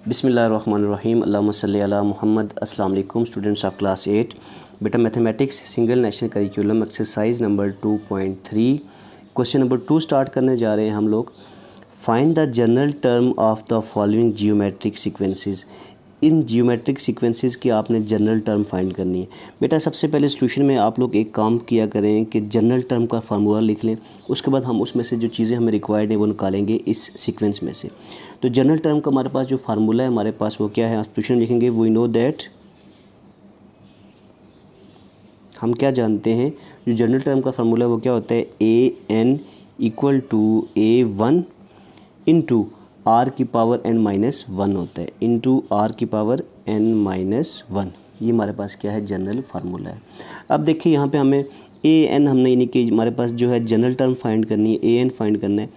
बिस्मिल्लाहिर्रहमानिर्रहीम अल्लाहुम्मा सल्ली अला मुहम्मद। अस्सलाम वालेकुम स्टूडेंट्स ऑफ क्लास 8। बेटा mathematics single national curriculum exercise number 2.3 question number 2 start करने जा रहे हैं हम लोग। Find the general term of the following geometric sequences. In geometric sequences की आपने जनरल टर्म फाइंड करनी है। बेटा सबसे पहले सॉल्यूशन में आप लोग एक काम किया करें कि जनरल टर्म का फार्मूला लिख लें, उसके बाद हम उसमें से जो चीज़ें हमें रिक्वायर्ड है वो निकालेंगे इस सीक्वेंस में से। तो जनरल टर्म का हमारे पास जो फार्मूला है हमारे पास वो क्या है, सॉल्यूशन लिखेंगे वी नो दैट, हम क्या जानते हैं जो जनरल टर्म का फार्मूला है वो क्या होता है, A N equal to A one into R की पावर n माइनस वन होता है, इंटू आर की पावर n माइनस वन। ये हमारे पास क्या है, जनरल फार्मूला है। अब देखिए यहाँ पे हमें ए एन हमने यानी कि हमारे पास जो है जनरल टर्म फाइंड करनी है, ए एन फाइंड करना है।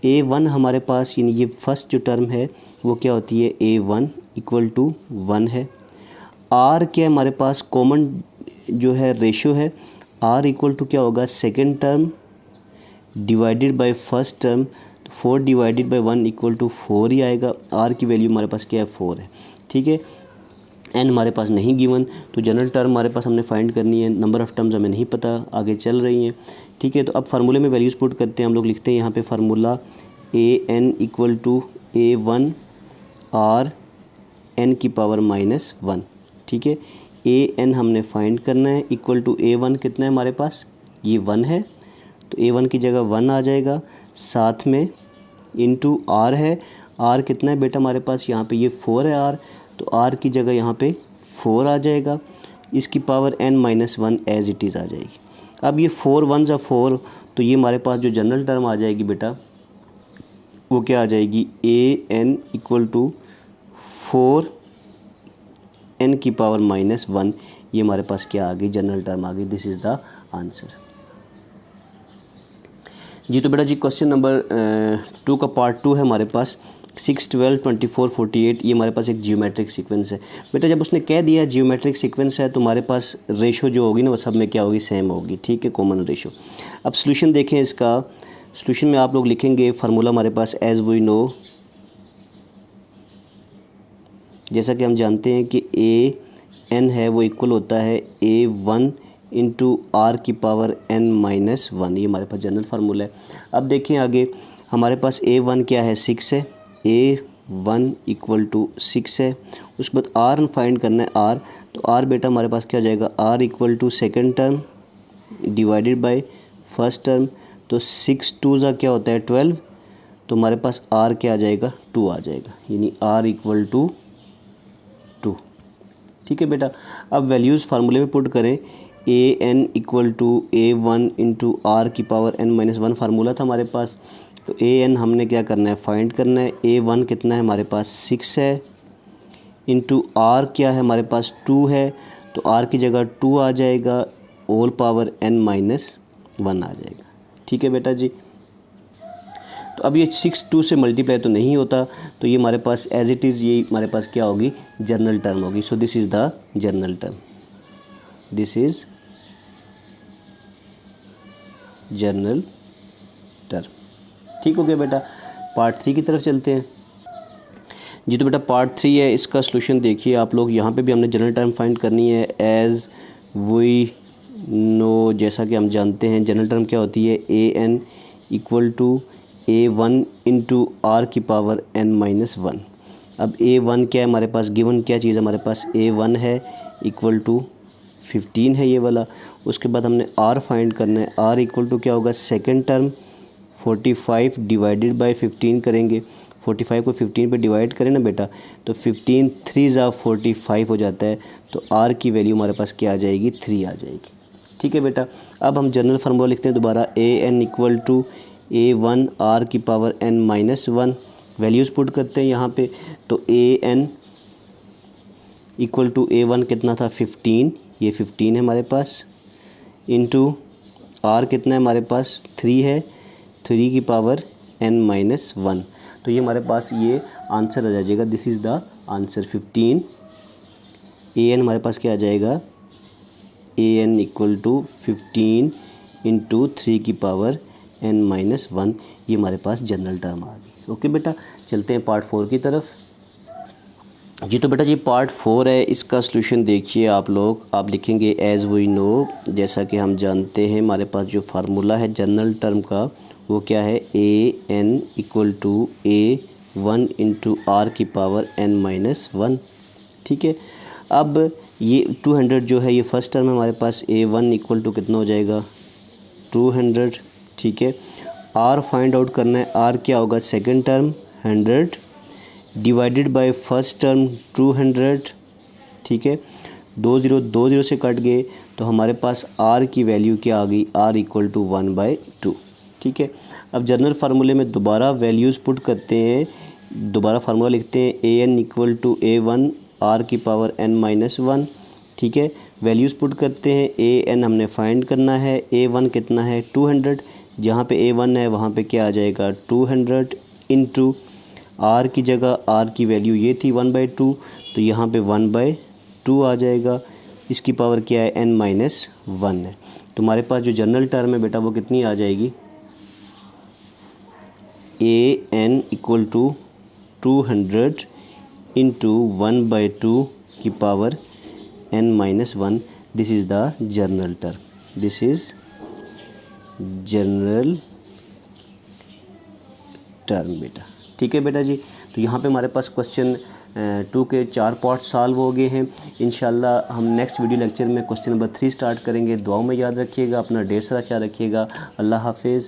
ए वन हमारे पास यानी ये फर्स्ट जो टर्म है वो क्या होती है, ए वन इक्वल टू वन है। आर क्या हमारे पास कॉमन जो है रेशो है, आर इक्वल टू क्या होगा, second term divided by first term. 4 divided by 1 equal to 4 ही आएगा। आर की वैल्यू हमारे पास क्या है, 4 है। ठीक है, एन हमारे पास नहीं गिवन, तो जनरल टर्म हमारे पास हमने फाइंड करनी है। नंबर ऑफ़ टर्म्स हमें नहीं पता, आगे चल रही हैं। ठीक है, तो अब फार्मूले में वैल्यूज़ पुट करते हैं हम लोग। लिखते हैं यहाँ पे formula A N equal to A one R N की पावर माइनस वन। ठीक है, ए एन हमने फाइंड करना है, इक्वल टू ए वन कितना है हमारे पास, ये 1 है, तो ए वन की जगह 1 आ जाएगा, साथ में इंटू आर है। आर कितना है बेटा हमारे पास, यहाँ पे ये 4 है आर, तो आर की जगह यहाँ पे 4 आ जाएगा, इसकी power n minus one as it is आ जाएगी। अब ये 4 1 ज़ा 4, तो ये हमारे पास जो जनरल टर्म आ जाएगी बेटा वो क्या आ जाएगी, ए एन इक्वल टू 4 n की पावर माइनस वन। ये हमारे पास क्या आ गई, जनरल टर्म आ गई। दिस इज़ द आंसर जी। तो बेटा जी क्वेश्चन नंबर 2 का पार्ट 2 है हमारे पास। 6 12 24 48 ये हमारे पास एक जियोमेट्रिक सीक्वेंस है। बेटा जब उसने कह दिया जियोमेट्रिक सीक्वेंस है तो हमारे पास रेशो जो होगी ना वो सब में क्या होगी, सेम होगी। ठीक है, कॉमन रेशो। अब सॉल्यूशन देखें इसका। सॉल्यूशन में आप लोग लिखेंगे फार्मूला हमारे पास एज वी नो, जैसा कि हम जानते हैं कि ए एन है वो इक्वल होता है ए वन इंटू आर की पावर n माइनस वन। ये हमारे पास जनरल फार्मूला है। अब देखें आगे हमारे पास ए वन क्या है, 6 है, ए वन इक्वल टू 6 है। उसके बाद आर फाइंड करना है, आर, तो आर बेटा हमारे पास क्या हो जाएगा, R equal to second term divided by first term, तो 6 2 ज़ा क्या होता है 12, तो हमारे पास आर क्या आ जाएगा, 2 आ जाएगा, यानी आर इक्वल टू 2। ठीक है बेटा, अब वैल्यूज़ फार्मूले में पुट करें। A N equal to A one into R की power n minus one formula था हमारे पास, तो ए एन हमने क्या करना है, फाइंड करना है। ए वन कितना है हमारे पास, 6 है, इंटू आर क्या है हमारे पास, 2 है, तो आर की जगह 2 आ जाएगा, whole power n minus one आ जाएगा। ठीक है बेटा जी, तो अब ये 6 2 से मल्टीप्लाई तो नहीं होता, तो ये हमारे पास एज इट इज़ ये हमारे पास क्या होगी, जनरल टर्म होगी। So this is the general term, this is general term. ठीक हो गया बेटा। पार्ट 3 की तरफ चलते हैं जी। तो बेटा पार्ट 3 है, इसका सॉल्यूशन देखिए आप लोग। यहाँ पे भी हमने जनरल टर्म फाइंड करनी है एज वी नो, जैसा कि हम जानते हैं जनरल टर्म क्या होती है, A N equal to A one into R की पावर n माइनस वन। अब ए वन क्या है हमारे पास, गिवन क्या चीज़ है हमारे पास, ए वन है इक्वल टू 15 है ये वाला। उसके बाद हमने आर फाइंड करना है, आर इक्वल टू क्या होगा, सेकेंड टर्म 45 डिवाइडेड बाय 15 करेंगे। 45 को 15 पे डिवाइड करें ना बेटा, तो 15 3 ज़ा 45 हो जाता है, तो आर की वैल्यू हमारे पास क्या आ जाएगी, 3 आ जाएगी। ठीक है बेटा, अब हम जनरल फार्मूला लिखते हैं दोबारा। A N equal to A one R की power n minus one. Values put करते हैं यहाँ पे, तो A N equal to A one कितना था, 15, ये 15 है हमारे पास, इंटू आर कितना है हमारे पास, 3 है, 3 की पावर n माइनस वन। तो ये हमारे पास ये आंसर आ जाएगा, this is the answer 15। A N हमारे पास क्या आ जाएगा, A N equal to 15 into 3 की पावर n माइनस वन। ये हमारे पास जनरल टर्म आ गई। ओके बेटा, चलते हैं पार्ट 4 की तरफ। जी तो बेटा जी पार्ट 4 है, इसका सलूशन देखिए आप लोग। आप लिखेंगे एज़ वी नो, जैसा कि हम जानते हैं हमारे पास जो फार्मूला है जनरल टर्म का वो क्या है, A N equal to A one into R की पावर एन माइनस वन। ठीक है, अब ये 200 जो है ये फर्स्ट टर्म है हमारे पास, ए वन इक्वल टू कितना हो जाएगा 200। ठीक है, आर फाइंड आउट करना है, आर क्या होगा second term 100 divided by first term 200। ठीक है, 2 0 से कट गए तो हमारे पास आर की वैल्यू क्या आ गई, आर इक्वल टू 1/2। ठीक है, अब जनरल फार्मूले में दोबारा वैल्यूज़ पुट करते हैं, दोबारा फार्मूला लिखते हैं A N equal to A one R की पावर एन माइनस वन। ठीक है, वैल्यूज़ पुट करते हैं, ए एन हमने फाइंड करना है, ए वन कितना है 200, जहाँ पे ए वन है वहाँ पे क्या आ जाएगा 200 इंटू आर की जगह आर की वैल्यू ये थी 1/2, तो यहाँ पे 1/2 आ जाएगा। इसकी पावर क्या है n माइनस वन है। तुम्हारे पास जो जनरल टर्म है बेटा वो कितनी आ जाएगी, ए एन इक्वल टू 200 इंटू 1/2 की power n minus one. This is the general term, this is general term बेटा। ठीक है बेटा जी, तो यहाँ पे हमारे पास क्वेश्चन 2 के 4 पार्ट सॉल्व हो गए हैं। इंशाल्लाह हम नेक्स्ट वीडियो लेक्चर में क्वेश्चन नंबर 3 स्टार्ट करेंगे। दुआओं में याद रखिएगा, अपना ढेर सारा ख्याल रखिएगा। अल्लाह हाफिज़।